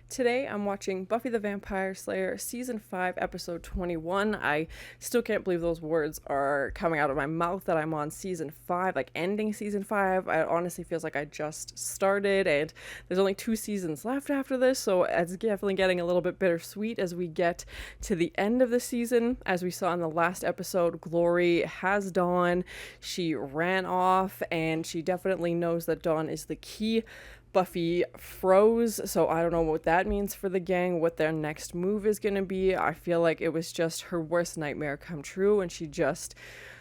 Today I'm watching Buffy the Vampire Slayer Season 5, Episode 21. I still can't believe those words are coming out of my mouth that I'm on Season 5, like ending Season 5. It honestly feels like I just started and there's only 2 seasons left after this, so it's definitely getting a little bit bittersweet as we get to the end of the season. As we saw in the last episode, Glory has Dawn. She ran off and she definitely knows that Dawn is the key. Buffy froze, so I don't know what that means for the gang, what their next move is going to be. I feel like it was just her worst nightmare come true and she just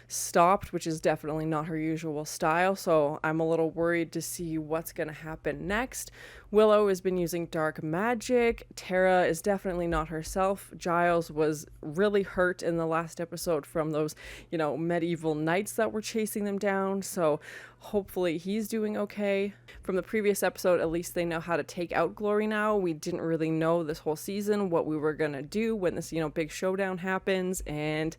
stopped, which is definitely not her usual style, so I'm a little worried to see what's going to happen next. Willow has been using dark magic. Tara is definitely not herself. Giles was really hurt in the last episode from those, medieval knights that were chasing them down, so hopefully he's doing okay. From the previous episode, at least they know how to take out Glory now. We didn't really know this whole season what we were gonna do when this, big showdown happens, and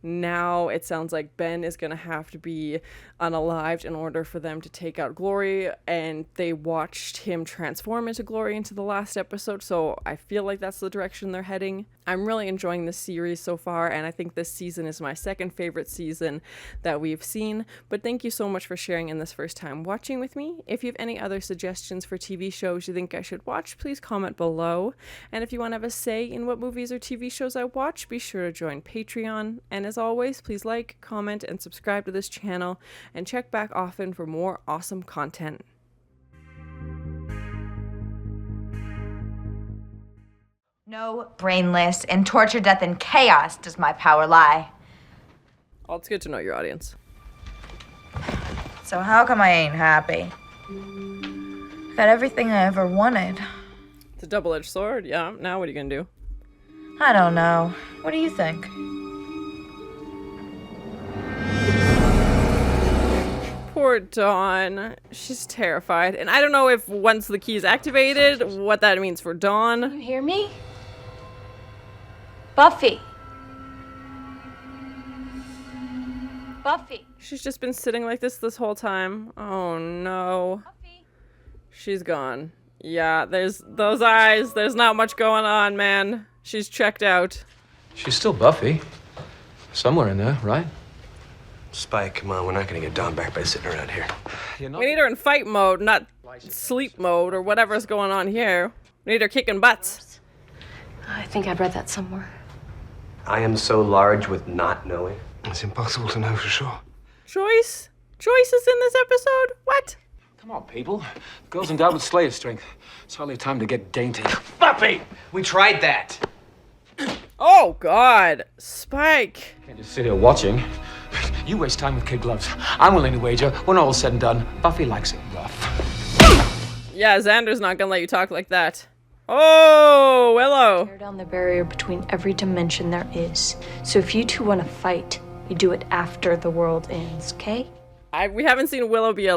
now it sounds like Ben is gonna have to be unalived in order for them to take out Glory, and they watched him transform into Glory into the last episode, so I feel like that's the direction they're heading. I'm really enjoying this series so far, and I think this season is my second favorite season that we've seen, but thank you so much for sharing in this first time watching with me. If you have any other suggestions for TV shows you think I should watch, please comment below, and if you want to have a say in what movies or TV shows I watch, be sure to join Patreon, and as always, please like, comment, and subscribe to this channel, and check back often for more awesome content. No brainless, in torture, death, and chaos does my power lie. Well, it's good to know your audience. So how come I ain't happy? Got everything I ever wanted. It's a double-edged sword, yeah. Now what are you gonna do? I don't know. What do you think? Poor Dawn. She's terrified. And I don't know if once the key is activated, what that means for Dawn. You hear me? Buffy. Buffy. She's just been sitting like this whole time. Oh no. Buffy. She's gone. Yeah, there's those eyes. There's not much going on, man. She's checked out. She's still Buffy. Somewhere in there, right? Spike, come on, we're not gonna get Dawn back by sitting around here. We need her in fight mode, not sleep mode or whatever's going on here. We need her kicking butts. I think I've read that somewhere. I am so large with not knowing. It's impossible to know for sure. Joyce? Joyce is in this episode? What? Come on, people. The girl's endowed with Slayer strength. It's hardly time to get dainty. Buffy! We tried that. Oh, God. Spike. Can't just sit here watching. You waste time with kid gloves. I'm willing to wager, when all's said and done, Buffy likes it rough. Yeah, Xander's not gonna let you talk like that. Oh, Willow. Tear down the barrier between every dimension there is. So if you two want to fight, you do it after the world ends, okay? We haven't seen Willow be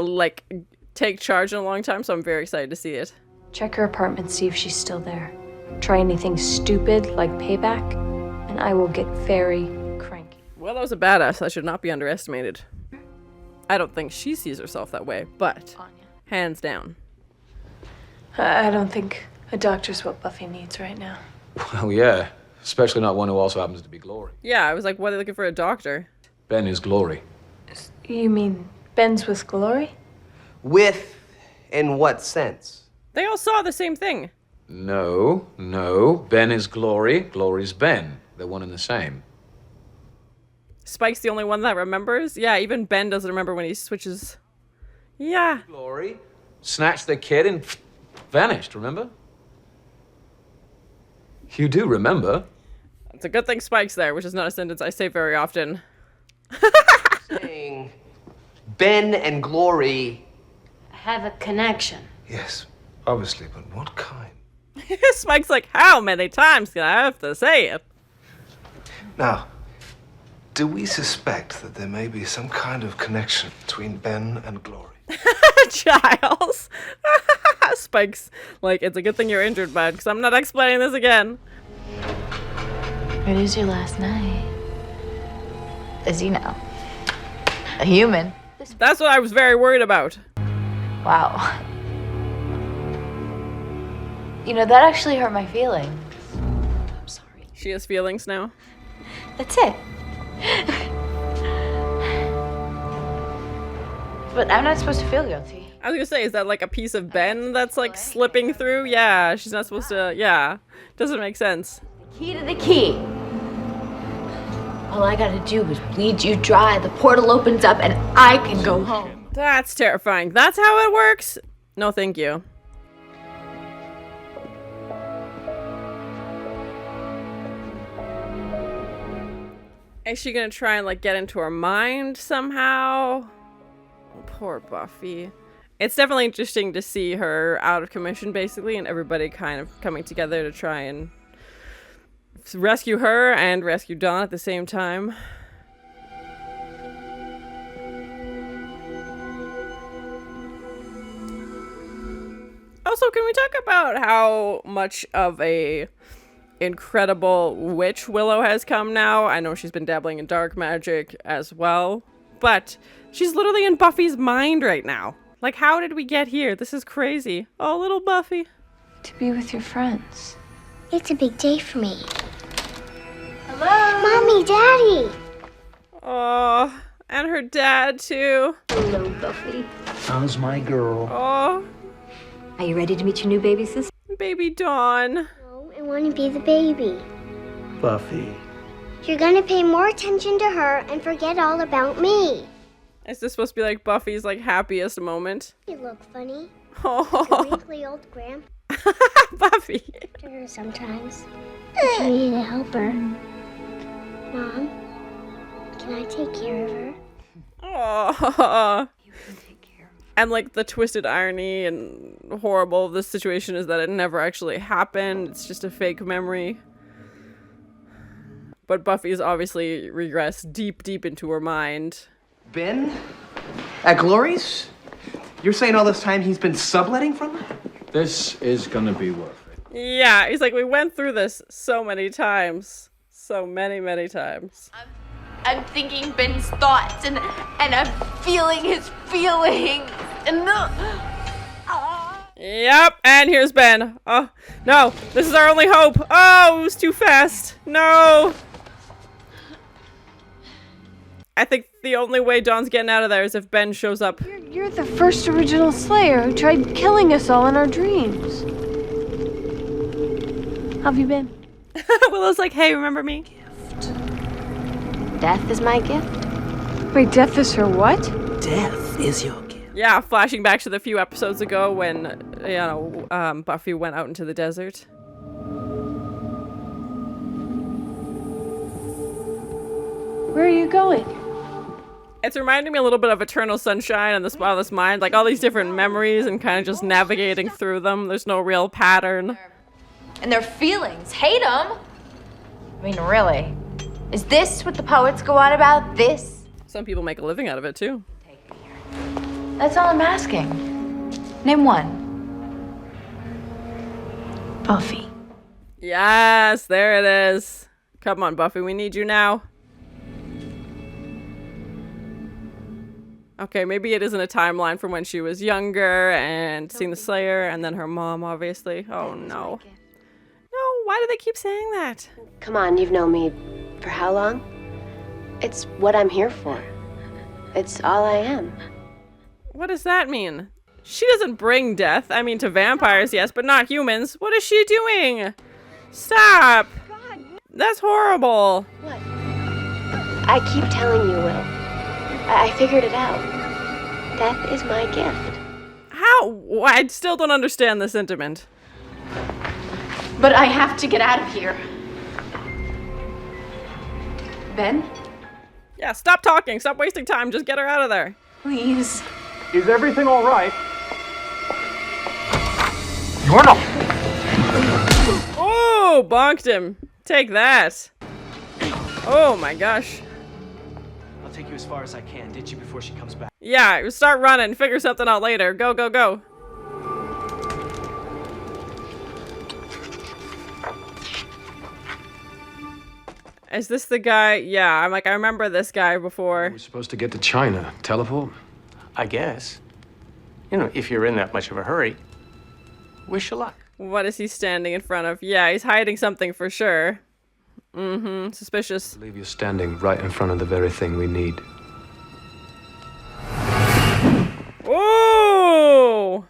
take charge in a long time, so I'm very excited to see it. Check her apartment, see if she's still there. Try anything stupid like payback, and I will get very cranky. Willow's a badass that should not be underestimated. I don't think she sees herself that way, but Anya. hands down. I don't think a doctor's what Buffy needs right now. Well, yeah. Especially not one who also happens to be Glory. Yeah, I was like, what are they looking for a doctor? Ben is Glory. You mean Ben's with Glory? With, in what sense? They all saw the same thing. No. Ben is Glory. Glory's Ben. They're one and the same. Spike's the only one that remembers? Yeah, even Ben doesn't remember when he switches. Yeah. Glory snatched the kid and vanished, remember? You do remember. It's a good thing Spike's there, which is not a sentence I say very often. Saying Ben and Glory Have a connection. Yes, obviously, but what kind? Spike's like, how many times can I have to say it? Now, do we suspect that there may be some kind of connection between Ben and Glory? Giles. Spike's like, it's a good thing you're injured, bud, because I'm not explaining this again. It is your last night. As you know, a human. That's what I was very worried about. Wow. You know, that actually hurt my feelings. I'm sorry. She has feelings now. That's it. But I'm not supposed to feel guilty. I was gonna say, is that like a piece of Ben that's like slipping through? Yeah, she's not supposed to, yeah. Doesn't make sense. Key to the key. All I gotta do is bleed you dry, the portal opens up, and I can go home. That's terrifying. That's how it works? No, thank you. Is she gonna try and like get into her mind somehow? Poor Buffy. It's definitely interesting to see her out of commission, basically, and everybody kind of coming together to try and rescue her and rescue Dawn at the same time. Also, can we talk about how much of a incredible witch Willow has come now? I know she's been dabbling in dark magic as well, but she's literally in Buffy's mind right now. Like, how did we get here? This is crazy. Oh, little Buffy. To be with your friends. It's a big day for me. Hello? Mommy, Daddy! Oh, and her dad, too. Hello, Buffy. How's my girl? Oh, Are you ready to meet your new baby sister? baby Dawn. No, I want to be the baby. Buffy. You're gonna pay more attention to her and forget all about me. Is this supposed to be like Buffy's like happiest moment? You look funny. The Oh, wrinkly old grandpa Buffy. to her sometimes. If you need to help her. Mom, can I take care of her? Oh. And like the twisted irony and horrible of this situation is that it never actually happened. It's just a fake memory. But Buffy's obviously regressed deep, deep into her mind. Ben? At Glory's? You're saying all this time he's been subletting from her? This is gonna be worth it. Yeah, he's like, we went through this so many times. So many, many times. I'm thinking Ben's thoughts, and I'm feeling his feelings. And Yep, and here's Ben. Oh, no, this is our only hope. Oh, it was too fast. No. I think the only way Dawn's getting out of there is if Ben shows up. You're the first original Slayer who tried killing us all in our dreams. How have you been? Willow's like, hey, remember me? Death is my gift. Wait, death is her what? Death is your gift. Yeah, flashing back to the few episodes ago when, you know, Buffy went out into the desert. Where are you going? It's reminding me a little bit of Eternal Sunshine and The Spotless Mind, like all these different memories and kind of just navigating through them. There's no real pattern. and their feelings. Hate them? I mean, really? Is this what the poets go on about? This? Some people make a living out of it too. That's all I'm asking. Name one. Buffy. Yes, there it is. Come on, Buffy, we need you now. Okay, maybe it isn't a timeline from when she was younger and seen the Slayer and then her mom, obviously. Oh, no. No, why do they keep saying that? Come on, you've known me for how long? It's what I'm here for. It's all I am. What does that mean? She doesn't bring death. I mean, to vampires, yes, but not humans. What is she doing? Stop! That's horrible. What? I keep telling you, Will. I figured it out. Death is my gift. How? I still don't understand the sentiment. But I have to get out of here. Ben? Yeah, stop talking. Stop wasting time. Just get her out of there. Please. Is everything all right? You're not. Oh, bonked him. Take that. Oh my gosh. I'll take you as far as I can, ditch you before she comes back. Yeah, start running. Figure something out later. Go, go, go. Is this the guy? Yeah, I'm like, I remember this guy before. We're supposed to get to China. Teleport? I guess. You know, if you're in that much of a hurry, wish you luck. What is he standing in front of? Yeah, he's hiding something for sure. Suspicious. I believe you're standing right in front of the very thing we need. Ooh!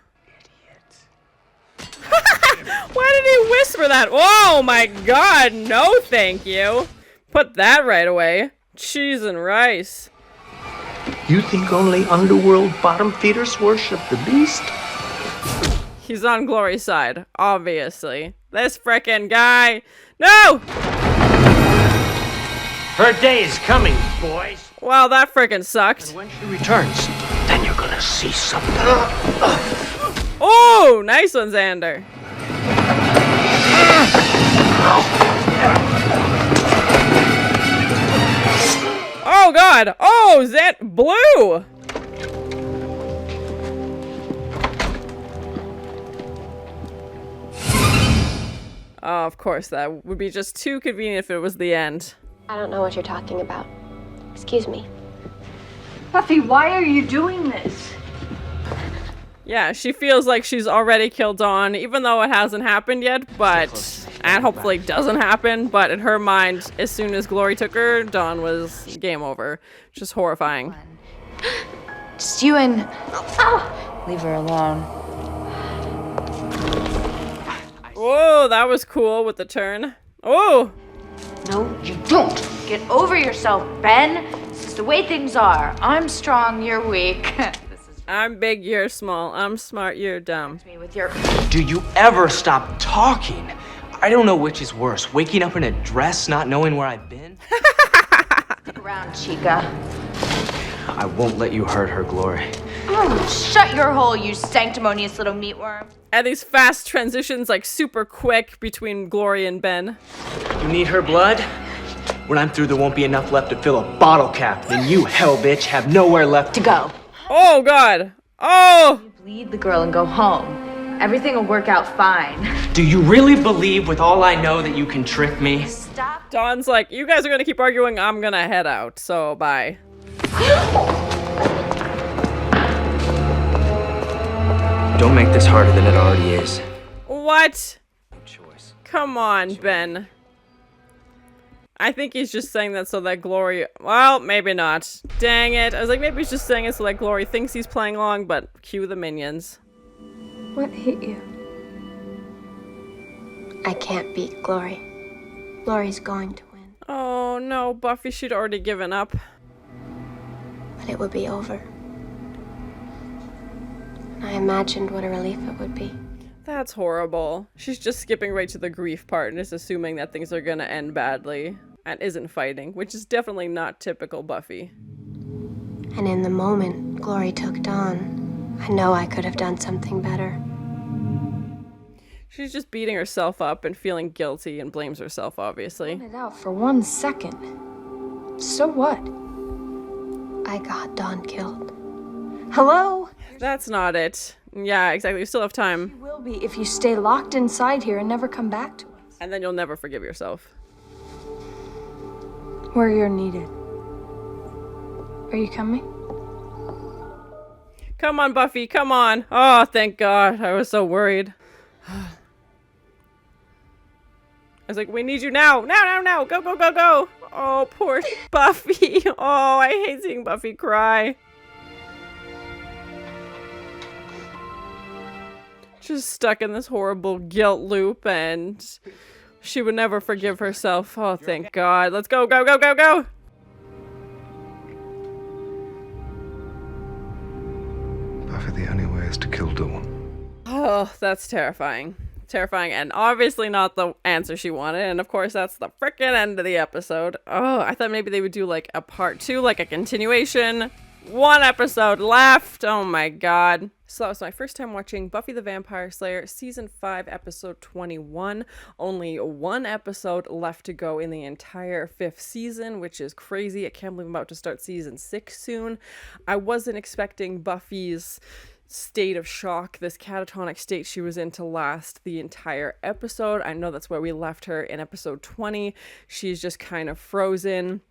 Why did he whisper that? Oh my god, no thank you. Put that right away. Cheese and rice. You think only underworld bottom feeders worship the beast? He's on Glory's side, obviously. This frickin' guy. No! Her day is coming, boys. Wow, that frickin' sucked. And when she returns, then you're gonna see something. Oh, nice one, Xander. Oh god! Oh, blue! Oh, of course, that would be just too convenient if it was the end. I don't know what you're talking about. Excuse me. Buffy, why are you doing this? Yeah, she feels like she's already killed Dawn, even though it hasn't happened yet, but... And hopefully it doesn't happen, but in her mind, as soon as Glory took her, Dawn was game over. Just horrifying. Just you and... Oh! Leave her alone. Whoa, that was cool with the turn. Oh! No, you don't. Get over yourself, Ben. This is the way things are. I'm strong, you're weak. I'm big, you're small. I'm smart, you're dumb. Me with your... Do you ever stop talking? I don't know which is worse, waking up in a dress, not knowing where I've been. Stick around, Chica. I won't let you hurt her, Glory. Oh, shut your hole, you sanctimonious little meatworm. And these fast transitions, like super quick between Glory and Ben. You need her blood? When I'm through, there won't be enough left to fill a bottle cap. Then you, hell bitch, have nowhere left To go. Oh god! Oh! Bleed the girl and go home. Everything will work out fine. Do you really believe with all I know that you can trick me? Stop. Dawn's like, you guys are gonna keep arguing, I'm gonna head out, so bye. Don't make this harder than it already is. What? No choice. Come on, Ben. I think he's just saying that so that Glory... Well, maybe not. Dang it. I was like, maybe he's just saying it so that Glory thinks he's playing along, but cue the minions. What hit you? I can't beat Glory. Glory's going to win, Oh no, Buffy, she'd already given up. but it would be over. And I imagined what a relief it would be. That's horrible. She's just skipping right to the grief part and is assuming that things are gonna end badly. And isn't fighting, which is definitely not typical Buffy. And in the moment Glory took Dawn, I know I could have done something better. She's just beating herself up and feeling guilty and blames herself, obviously. It out for 1 second. So what? I got Dawn killed. Hello? That's not it. Yeah, exactly. You still have time. You will be if you stay locked inside here and never come back to us. And then you'll never forgive yourself. Where you're needed. Are you coming? Come on, Buffy, come on. Oh, thank God. I was so worried. I was like, we need you now. Now. Go, go, go, go. Oh, poor Buffy. Oh, I hate seeing Buffy cry. Just stuck in this horrible guilt loop and she would never forgive herself. Oh, thank God. Let's go, go, go, go, go. Buffy, the only way is to kill Dawn. Oh, that's terrifying. Terrifying, and obviously not the answer she wanted. And of course, that's the frickin' end of the episode. Oh, I thought maybe they would do like a part 2, like a continuation. 1 episode left. Oh my God. So that was my first time watching Buffy the Vampire Slayer season 5 episode 21. Only 1 episode left to go in the entire 5th season, which is crazy. I can't believe I'm about to start season 6 soon. I wasn't expecting Buffy's state of shock, this catatonic state she was in, to last the entire episode. I know that's where we left her in episode 20. She's just kind of frozen.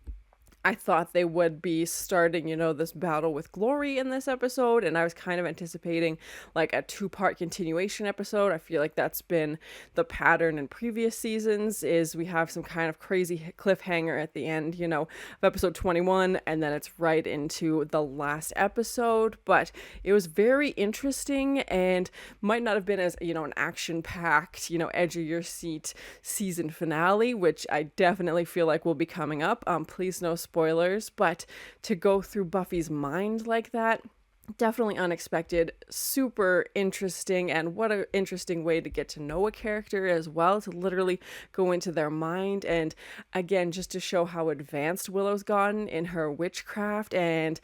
I thought they would be starting, this battle with Glory in this episode, and I was kind of anticipating like a 2-part continuation episode. I feel like that's been the pattern in previous seasons, is we have some kind of crazy cliffhanger at the end, of episode 21, and then it's right into the last episode. But it was very interesting and might not have been as, an action-packed, edge of your seat season finale, which I definitely feel like will be coming up. Please no spoilers, but to go through Buffy's mind like that, definitely unexpected, super interesting, and what an interesting way to get to know a character as well, to literally go into their mind, and again, just to show how advanced Willow's gotten in her witchcraft, and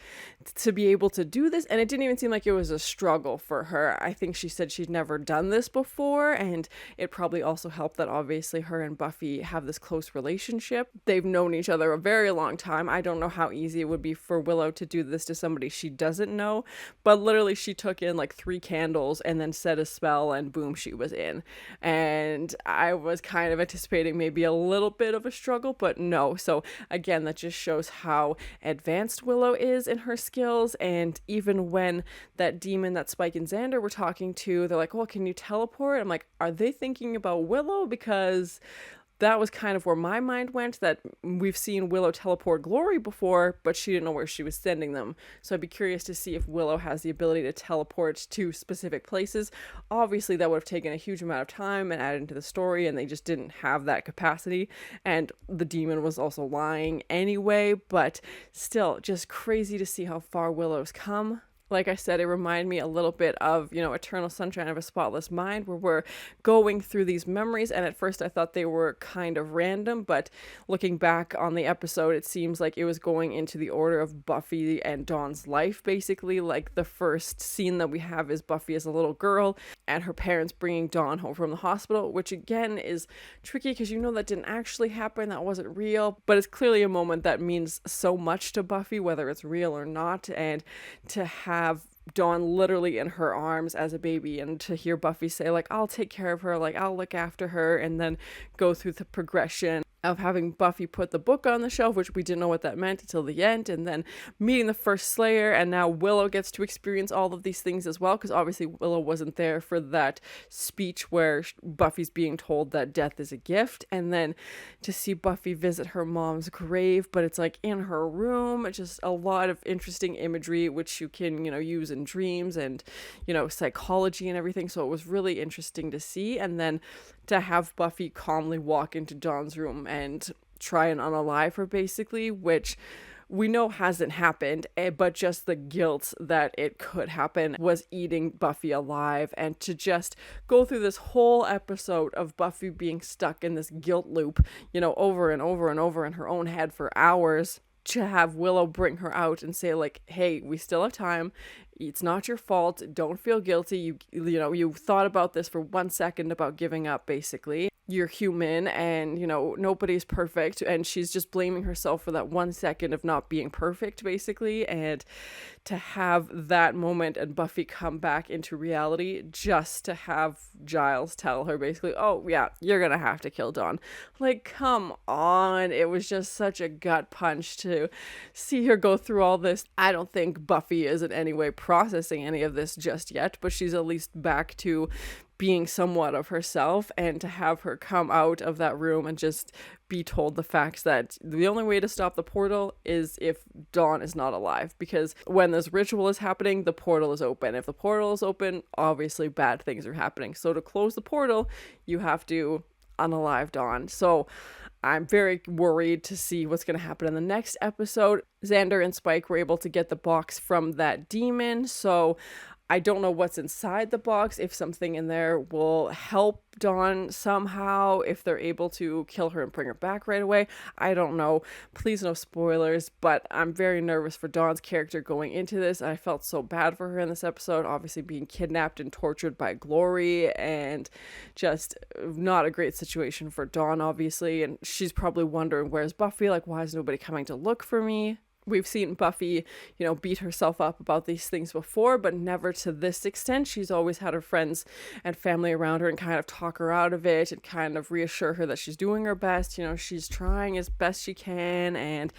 to be able to do this, and it didn't even seem like it was a struggle for her. I think she said she'd never done this before, and it probably also helped that obviously her and Buffy have this close relationship. They've known each other a very long time. I don't know how easy it would be for Willow to do this to somebody she doesn't know, but literally she took in like 3 candles and then said a spell and boom, she was in. And I was kind of anticipating maybe a little bit of a struggle, but no. So again, that just shows how advanced Willow is in her skills. And even when that demon that Spike and Xander were talking to, they're like, well, can you teleport? I'm like, are they thinking about Willow? Because that was kind of where my mind went, that we've seen Willow teleport Glory before, but she didn't know where she was sending them. So I'd be curious to see if Willow has the ability to teleport to specific places. Obviously, that would have taken a huge amount of time and added into the story, and they just didn't have that capacity. And the demon was also lying anyway, but still, just crazy to see how far Willow's come. Like I said, it reminded me a little bit of, Eternal Sunshine of a Spotless Mind, where we're going through these memories, and at first I thought they were kind of random, but looking back on the episode, it seems like it was going into the order of Buffy and Dawn's life, basically. Like, the first scene that we have is Buffy as a little girl, and her parents bringing Dawn home from the hospital, which again is tricky, because that didn't actually happen, that wasn't real, but it's clearly a moment that means so much to Buffy, whether it's real or not, and to have Dawn literally in her arms as a baby, and to hear Buffy say, like, I'll take care of her, like, I'll look after her, and then go through the progression of having Buffy put the book on the shelf, which we didn't know what that meant until the end, and then meeting the first Slayer, and now Willow gets to experience all of these things as well, because obviously Willow wasn't there for that speech where Buffy's being told that death is a gift, and then to see Buffy visit her mom's grave, but it's like in her room, just a lot of interesting imagery, which you can, use in dreams and, psychology and everything, so it was really interesting to see. And then to have Buffy calmly walk into Dawn's room and try and unalive her, basically, which we know hasn't happened, but just the guilt that it could happen was eating Buffy alive. And to just go through this whole episode of Buffy being stuck in this guilt loop, over and over and over in her own head for hours, to have Willow bring her out and say, like, hey, we still have time. It's not your fault. Don't feel guilty. You thought about this for 1 second about giving up, basically. You're human, and, nobody's perfect. And she's just blaming herself for that 1 second of not being perfect, basically. And to have that moment and Buffy come back into reality, just to have Giles tell her, basically, oh, yeah, you're going to have to kill Dawn. Like, come on. It was just such a gut punch to see her go through all this. I don't think Buffy is in any way processing any of this just yet, but she's at least back to being somewhat of herself, and to have her come out of that room and just be told the facts that the only way to stop the portal is if Dawn is not alive, because when this ritual is happening, the portal is open. If the portal is open, obviously bad things are happening. So to close the portal, you have to unalive Dawn. So I'm very worried to see what's going to happen in the next episode. Xander and Spike were able to get the box from that demon, so I don't know what's inside the box, if something in there will help Dawn somehow, if they're able to kill her and bring her back right away. I don't know. Please no spoilers, but I'm very nervous for Dawn's character going into this. I felt so bad for her in this episode, obviously being kidnapped and tortured by Glory, and just not a great situation for Dawn, obviously, and she's probably wondering, where's Buffy? Like, why is nobody coming to look for me? We've seen Buffy, beat herself up about these things before, but never to this extent. She's always had her friends and family around her and kind of talk her out of it and kind of reassure her that she's doing her best. She's trying as best she can, and,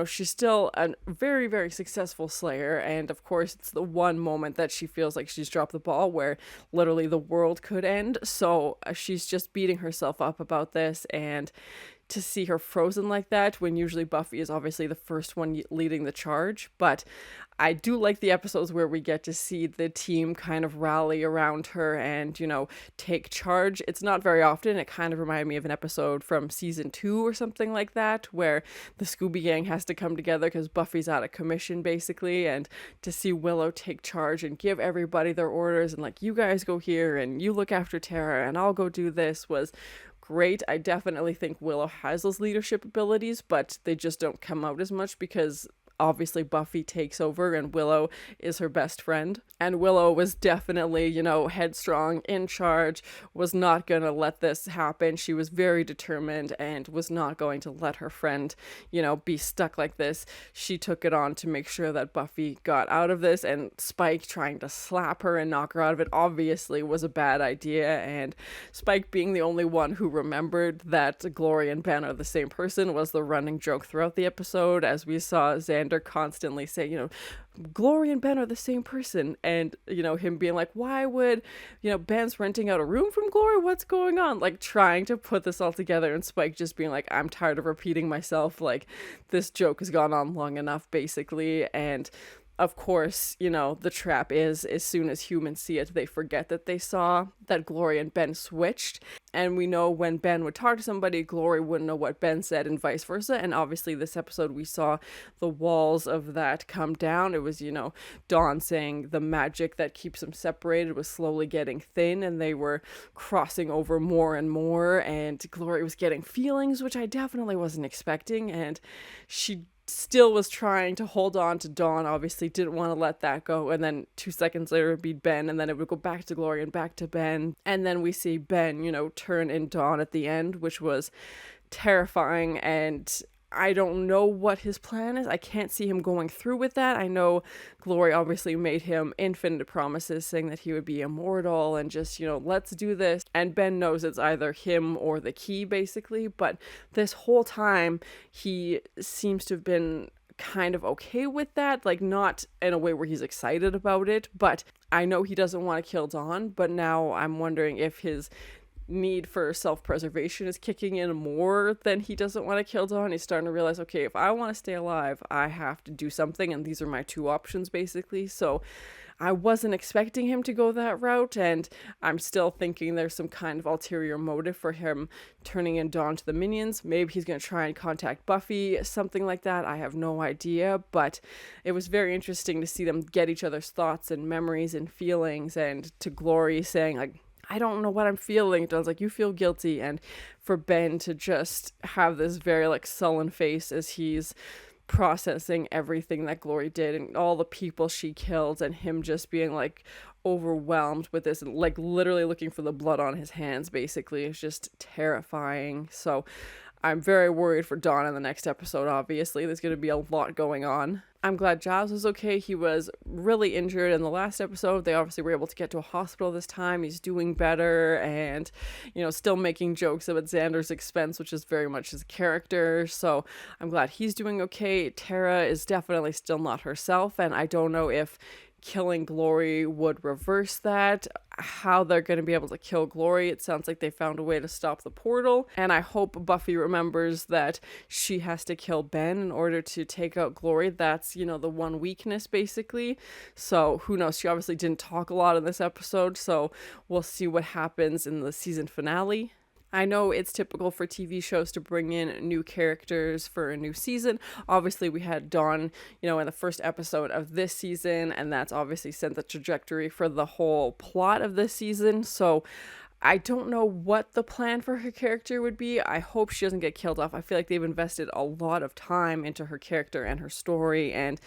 she's still a very, very successful Slayer. And of course, it's the one moment that she feels like she's dropped the ball where literally the world could end. So she's just beating herself up about this, and to see her frozen like that when usually Buffy is obviously the first one leading the charge. But I do like the episodes where we get to see the team kind of rally around her and, take charge. It's not very often. It kind of reminded me of an episode from season 2 or something like that, where the Scooby Gang has to come together because Buffy's out of commission, basically. And to see Willow take charge and give everybody their orders and like, you guys go here and you look after Tara and I'll go do this, was great. I definitely think Willow has those leadership abilities, but they just don't come out as much because obviously Buffy takes over and Willow is her best friend. And Willow was definitely, headstrong, in charge, was not going to let this happen. She was very determined and was not going to let her friend, be stuck like this. She took it on to make sure that Buffy got out of this, and Spike trying to slap her and knock her out of it obviously was a bad idea. And Spike being the only one who remembered that Glory and Ben are the same person was the running joke throughout the episode, as we saw Xander constantly say, Glory and Ben are the same person, and him being like, why would Ben's renting out a room from Glory, what's going on, like trying to put this all together, and Spike just being like, I'm tired of repeating myself, like this joke has gone on long enough, basically. And of course, the trap is, as soon as humans see it, they forget that they saw that Glory and Ben switched. And we know when Ben would talk to somebody, Glory wouldn't know what Ben said and vice versa. And obviously this episode, we saw the walls of that come down. It was, Dawn saying the magic that keeps them separated was slowly getting thin, and they were crossing over more and more. And Glory was getting feelings, which I definitely wasn't expecting. And she still was trying to hold on to Dawn, obviously didn't want to let that go. And then 2 seconds later it'd be Ben, and then it would go back to Glory and back to Ben. And then we see Ben, turn in Dawn at the end, which was terrifying. And I don't know what his plan is. I can't see him going through with that. I know Glory obviously made him infinite promises saying that he would be immortal and just, let's do this. And Ben knows it's either him or the key, basically. But this whole time, he seems to have been kind of okay with that, like not in a way where he's excited about it. But I know he doesn't want to kill Dawn, but now I'm wondering if his need for self-preservation is kicking in more than he doesn't want to kill Dawn. He's starting to realize, okay, if I want to stay alive, I have to do something, and these are my two options, basically. So I wasn't expecting him to go that route, and I'm still thinking there's some kind of ulterior motive for him turning in Dawn to the minions. Maybe he's going to try and contact Buffy, something like that. I have no idea, but it was very interesting to see them get each other's thoughts and memories and feelings, and to Glory saying, like, I don't know what I'm feeling. Dawn's like, you feel guilty. And for Ben to just have this very like sullen face as he's processing everything that Glory did and all the people she killed, and him just being like overwhelmed with this and like literally looking for the blood on his hands, basically. It's just terrifying. So I'm very worried for Dawn in the next episode, obviously. There's going to be a lot going on. I'm glad Giles was okay. He was really injured in the last episode. They obviously were able to get to a hospital this time. He's doing better and, still making jokes at Xander's expense, which is very much his character. So I'm glad he's doing okay. Tara is definitely still not herself, and I don't know if killing Glory would reverse that, how they're going to be able to kill Glory. It sounds like they found a way to stop the portal, and I hope Buffy remembers that she has to kill Ben in order to take out Glory. That's, the one weakness, basically. So who knows? She obviously didn't talk a lot in this episode, so we'll see what happens in the season finale. I know it's typical for TV shows to bring in new characters for a new season. Obviously, we had Dawn, in the first episode of this season, and that's obviously set the trajectory for the whole plot of this season. So I don't know what the plan for her character would be. I hope she doesn't get killed off. I feel like they've invested a lot of time into her character and her story and,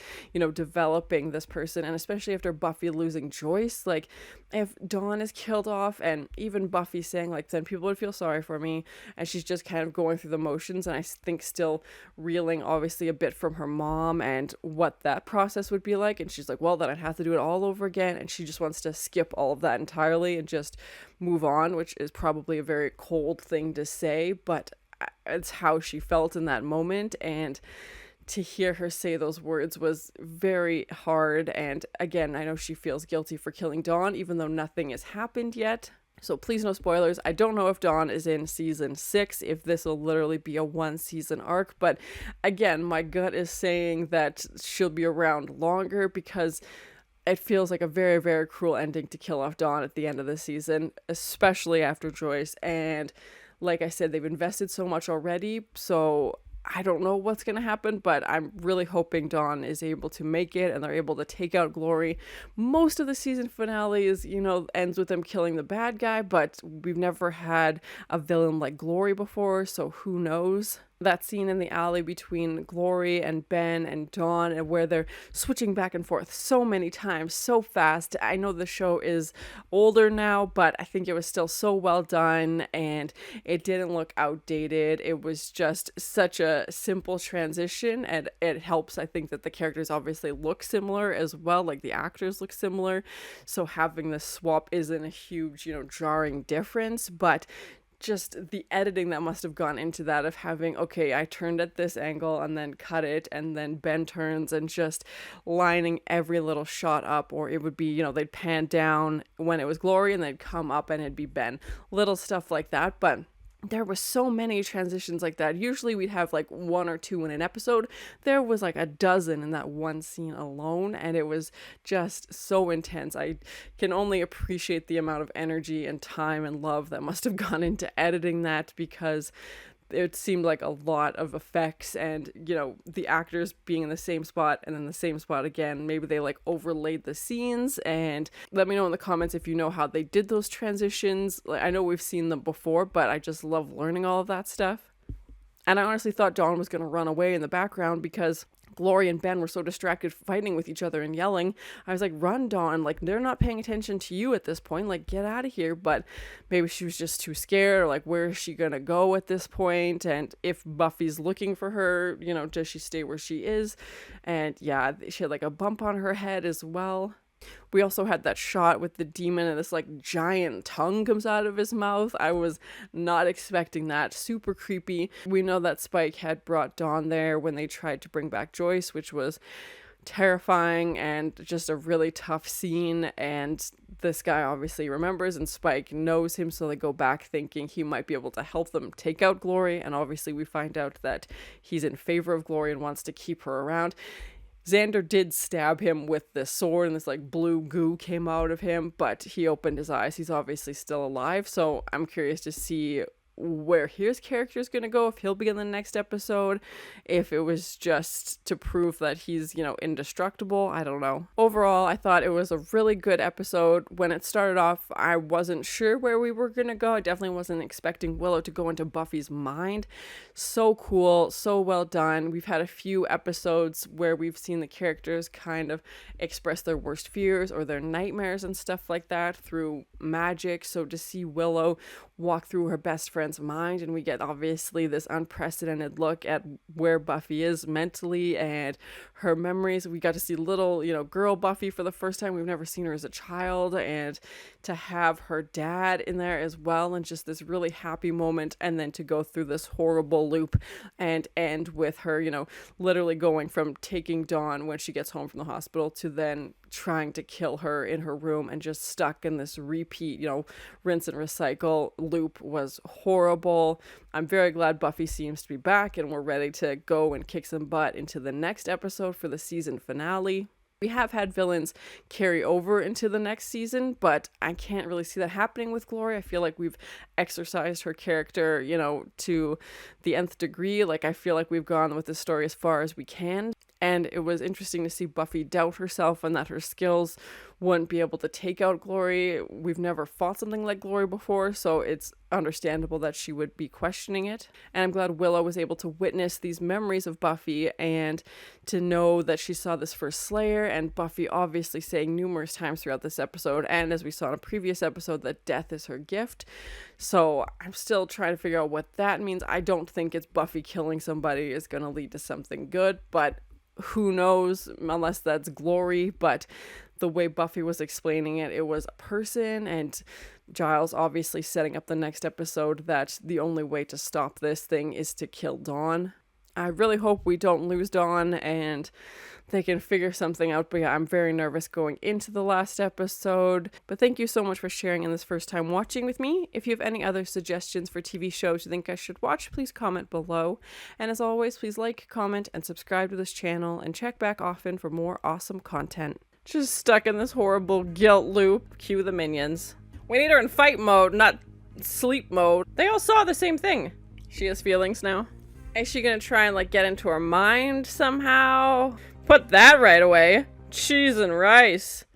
developing this person. And especially after Buffy losing Joyce, like, if Dawn is killed off and even Buffy saying, like, then people would feel sorry for me. And she's just kind of going through the motions. And I think still reeling, obviously, a bit from her mom and what that process would be like. And she's like, well, then I'd have to do it all over again. And she just wants to skip all of that entirely and just move on, which is probably a very cold thing to say, but it's how she felt in that moment. And to hear her say those words was very hard. And again, I know she feels guilty for killing Dawn, even though nothing has happened yet. So please no spoilers. I don't know if Dawn is in season 6, if this will literally be a 1-season arc, but again, my gut is saying that she'll be around longer because it feels like a very, very cruel ending to kill off Dawn at the end of the season, especially after Joyce. And like I said, they've invested so much already, so I don't know what's going to happen, but I'm really hoping Dawn is able to make it and they're able to take out Glory. Most of the season finale is, ends with them killing the bad guy, but we've never had a villain like Glory before, so who knows? That scene in the alley between Glory and Ben and Dawn, and where they're switching back and forth so many times, so fast. I know the show is older now, but I think it was still so well done and it didn't look outdated. It was just such a simple transition, and it helps, I think, that the characters obviously look similar as well, like the actors look similar. So having this swap isn't a huge, jarring difference, but just the editing that must have gone into that of having, okay, I turned at this angle and then cut it, and then Ben turns, and just lining every little shot up. Or it would be, they'd pan down when it was Glory and they'd come up and it'd be Ben. Little stuff like that, but there was so many transitions like that. Usually we'd have like 1 or 2 in an episode. There was like a dozen in that one scene alone, and it was just so intense. I can only appreciate the amount of energy and time and love that must have gone into editing that, because it seemed like a lot of effects and, the actors being in the same spot and then the same spot again. Maybe they like overlaid the scenes, and let me know in the comments if you know how they did those transitions. Like, I know we've seen them before, but I just love learning all of that stuff. And I honestly thought Dawn was going to run away in the background because Glory and Ben were so distracted fighting with each other and yelling. I was like, run, Dawn, like, they're not paying attention to you at this point, like, get out of here. But maybe she was just too scared, or like, where is she gonna go at this point? And if Buffy's looking for her, does she stay where she is? And yeah, she had like a bump on her head as well. We also had that shot with the demon and this like giant tongue comes out of his mouth. I was not expecting that. Super creepy. We know that Spike had brought Dawn there when they tried to bring back Joyce, which was terrifying and just a really tough scene. And this guy obviously remembers, and Spike knows him, so they go back thinking he might be able to help them take out Glory. And obviously we find out that he's in favor of Glory and wants to keep her around. Xander did stab him with this sword, and this like blue goo came out of him, but he opened his eyes. He's obviously still alive, so I'm curious to see where his character is going to go, if he'll be in the next episode, if it was just to prove that he's, indestructible. I don't know. Overall, I thought it was a really good episode. When it started off, I wasn't sure where we were going to go. I definitely wasn't expecting Willow to go into Buffy's mind. So cool, so well done. We've had a few episodes where we've seen the characters kind of express their worst fears or their nightmares and stuff like that through magic. So to see Willow walk through her best friend's mind, and we get obviously this unprecedented look at where Buffy is mentally and her memories. We got to see little, girl Buffy for the first time. We've never seen her as a child, and to have her dad in there as well, and just this really happy moment, and then to go through this horrible loop and end with her, literally going from taking Dawn when she gets home from the hospital to then trying to kill her in her room, and just stuck in this repeat, rinse and recycle loop was horrible. I'm very glad Buffy seems to be back and we're ready to go and kick some butt into the next episode for the season finale. We have had villains carry over into the next season, but I can't really see that happening with Glory. I feel like we've exercised her character, to the nth degree. Like, I feel like we've gone with the story as far as we can. And it was interesting to see Buffy doubt herself and that her skills wouldn't be able to take out Glory. We've never fought something like Glory before, so it's understandable that she would be questioning it. And I'm glad Willow was able to witness these memories of Buffy and to know that she saw this first Slayer, and Buffy obviously saying numerous times throughout this episode, and as we saw in a previous episode, that death is her gift. So I'm still trying to figure out what that means. I don't think it's Buffy killing somebody is going to lead to something good, but who knows, unless that's Glory. But the way Buffy was explaining it, it was a person, and Giles obviously setting up the next episode that the only way to stop this thing is to kill Dawn. I really hope we don't lose Dawn and they can figure something out, but yeah, I'm very nervous going into the last episode. But thank you so much for sharing in this first time watching with me. If you have any other suggestions for TV shows you think I should watch, please comment below. And as always, please like, comment, and subscribe to this channel, and check back often for more awesome content. Just stuck in this horrible guilt loop. Cue the minions. We need her in fight mode, not sleep mode. They all saw the same thing. She has feelings now. Is she gonna try and like get into her mind somehow? Put that right away. Cheese and rice.